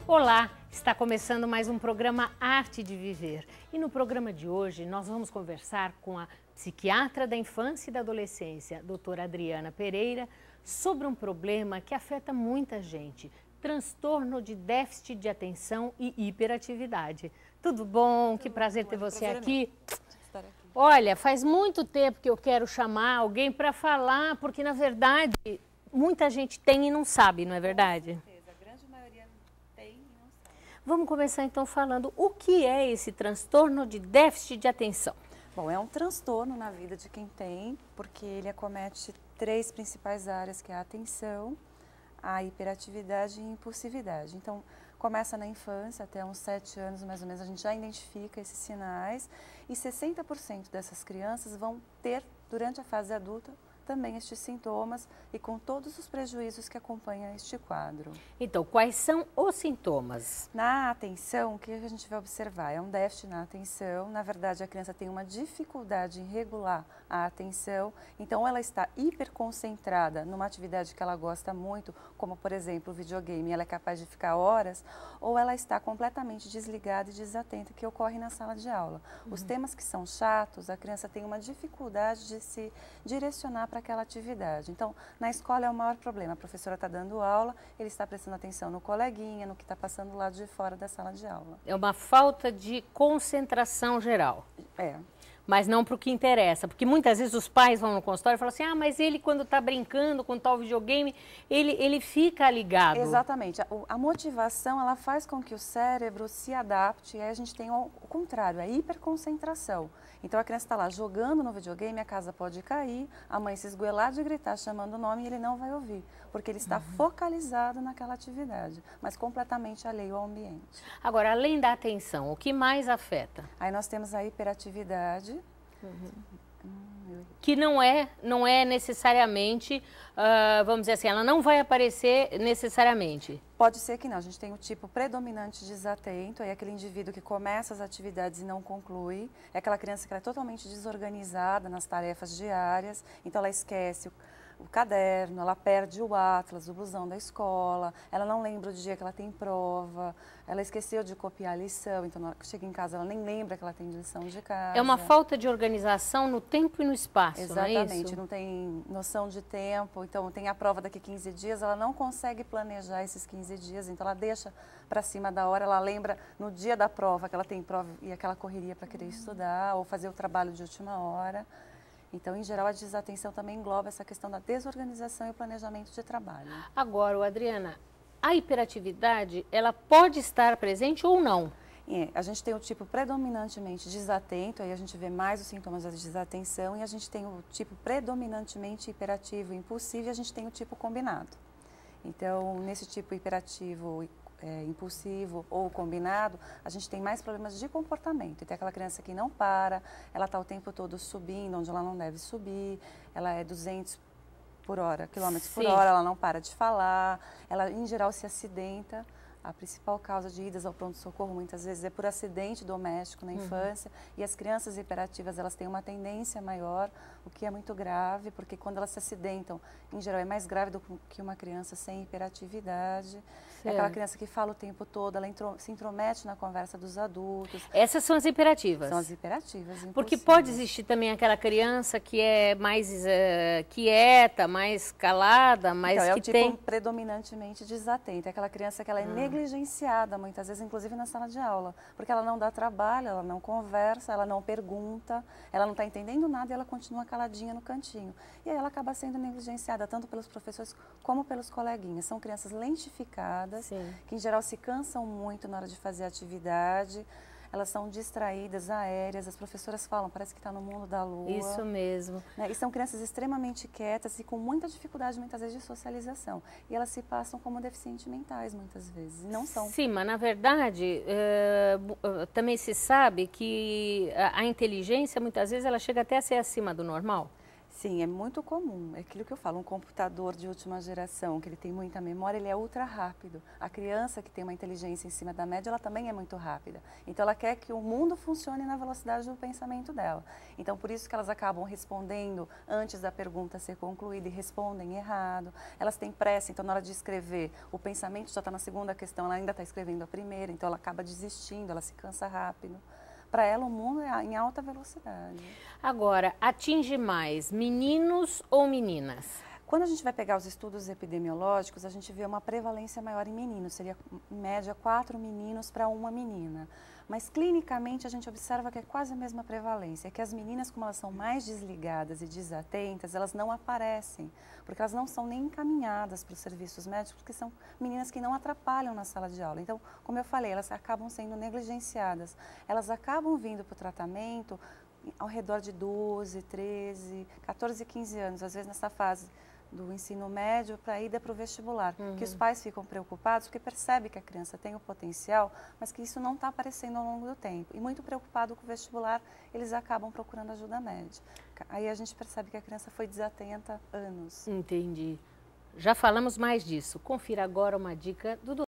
Olá, está começando mais um programa Arte de Viver. E no programa de hoje nós vamos conversar com a psiquiatra da infância e da adolescência, doutora Adriana Pereira, sobre um problema que afeta muita gente, transtorno de déficit de atenção e hiperatividade. Tudo bom? Que prazer ter você aqui. Olha, faz muito tempo que eu quero chamar alguém para falar, porque na verdade muita gente tem e não sabe, não é verdade? Vamos começar então falando o que é esse transtorno de déficit de atenção. Bom, é um transtorno na vida de quem tem, porque ele acomete três principais áreas, que é a atenção, a hiperatividade e a impulsividade. Então, começa na infância, até uns 7 anos mais ou menos, a gente já identifica esses sinais e 60% dessas crianças vão ter, durante a fase adulta, também estes sintomas e com todos os prejuízos que acompanham este quadro. Então, quais são os sintomas? Na atenção, o que a gente vai observar? É um déficit na atenção, na verdade a criança tem uma dificuldade em regular a atenção, então ela está hiperconcentrada numa atividade que ela gosta muito, como por exemplo o videogame, ela é capaz de ficar horas, ou ela está completamente desligada e desatenta, que ocorre na sala de aula. Os temas que são chatos, a criança tem uma dificuldade de se direcionar para aquela atividade. Então, na escola é o maior problema. A professora está dando aula, ele está prestando atenção no coleguinha, no que está passando do lado de fora da sala de aula. É uma falta de concentração geral. É. Mas não para o que interessa, porque muitas vezes os pais vão no consultório e falam assim, mas ele quando está brincando com tal videogame, ele fica ligado. Exatamente. A motivação, ela faz com que o cérebro se adapte e aí a gente tem o contrário, a hiperconcentração. Então a criança está lá jogando no videogame, a casa pode cair, a mãe se esgoelar de gritar chamando o nome e ele não vai ouvir, porque ele está focalizado naquela atividade, mas completamente alheio ao ambiente. Agora, além da atenção, o que mais afeta? Aí nós temos a hiperatividade. Que não é necessariamente, vamos dizer assim, ela não vai aparecer necessariamente. Pode ser que não, a gente tem o tipo predominante desatento, é aquele indivíduo que começa as atividades e não conclui, é aquela criança que é totalmente desorganizada nas tarefas diárias, então ela esquece o caderno, ela perde o atlas, o blusão da escola, ela não lembra o dia que ela tem prova, ela esqueceu de copiar a lição, então na hora que chega em casa ela nem lembra que ela tem lição de casa. É uma falta de organização no tempo e no espaço, exatamente, não é isso? Não tem noção de tempo, então tem a prova daqui 15 dias, ela não consegue planejar esses 15 dias, então ela deixa para cima da hora, ela lembra no dia da prova que ela tem prova e aquela correria para querer estudar ou fazer o trabalho de última hora. Então, em geral, a desatenção também engloba essa questão da desorganização e o planejamento de trabalho. Agora, Adriana, a hiperatividade, ela pode estar presente ou não? A gente tem o tipo predominantemente desatento, aí a gente vê mais os sintomas da desatenção, e a gente tem o tipo predominantemente hiperativo e impulsivo, e a gente tem o tipo combinado. Então, nesse tipo hiperativo impulsivo ou combinado, a gente tem mais problemas de comportamento. Tem aquela criança que não para, ela está o tempo todo subindo onde ela não deve subir, ela é 200 por hora, quilômetros por hora, ela não para de falar, ela em geral se acidenta. A principal causa de idas ao pronto-socorro muitas vezes é por acidente doméstico na infância, e as crianças hiperativas elas têm uma tendência maior, o que é muito grave, porque quando elas se acidentam, em geral é mais grave do que uma criança sem hiperatividade. É aquela criança que fala o tempo todo, ela se intromete na conversa dos adultos. Essas são as hiperativas? São as hiperativas, porque pode existir também aquela criança que é mais quieta, mais calada, mas então, que é o tipo predominantemente desatento, é aquela criança que ela é negligenciada, muitas vezes, inclusive na sala de aula, porque ela não dá trabalho, ela não conversa, ela não pergunta, ela não está entendendo nada e ela continua caladinha no cantinho. E aí ela acaba sendo negligenciada, tanto pelos professores como pelos coleguinhas. São crianças lentificadas, que em geral se cansam muito na hora de fazer atividade, elas são distraídas, aéreas, as professoras falam, parece que está no mundo da lua. Isso mesmo. Né? E são crianças extremamente quietas e com muita dificuldade, muitas vezes, de socialização. E elas se passam como deficientes mentais, muitas vezes, e não são. Sim, mas na verdade, também se sabe que a inteligência, muitas vezes, ela chega até a ser acima do normal. Sim, é muito comum. É aquilo que eu falo, um computador de última geração, que ele tem muita memória, ele é ultra rápido. A criança que tem uma inteligência em cima da média, ela também é muito rápida. Então, ela quer que o mundo funcione na velocidade do pensamento dela. Então, por isso que elas acabam respondendo antes da pergunta ser concluída e respondem errado. Elas têm pressa, então, na hora de escrever, o pensamento já está na segunda questão, ela ainda está escrevendo a primeira, então ela acaba desistindo, ela se cansa rápido. Para ela, o mundo é em alta velocidade. Agora, atinge mais meninos ou meninas? Quando a gente vai pegar os estudos epidemiológicos, a gente vê uma prevalência maior em meninos, seria em média 4 meninos para 1 menina. Mas clinicamente a gente observa que é quase a mesma prevalência, que as meninas, como elas são mais desligadas e desatentas, elas não aparecem, porque elas não são nem encaminhadas para os serviços médicos, porque são meninas que não atrapalham na sala de aula. Então, como eu falei, elas acabam sendo negligenciadas, elas acabam vindo para o tratamento ao redor de 12, 13, 14, 15 anos, às vezes nessa fase do ensino médio para a ida para o vestibular, que os pais ficam preocupados porque percebem que a criança tem o potencial, mas que isso não está aparecendo ao longo do tempo. E muito preocupado com o vestibular, eles acabam procurando ajuda médica. Aí a gente percebe que a criança foi desatenta anos. Entendi. Já falamos mais disso. Confira agora uma dica do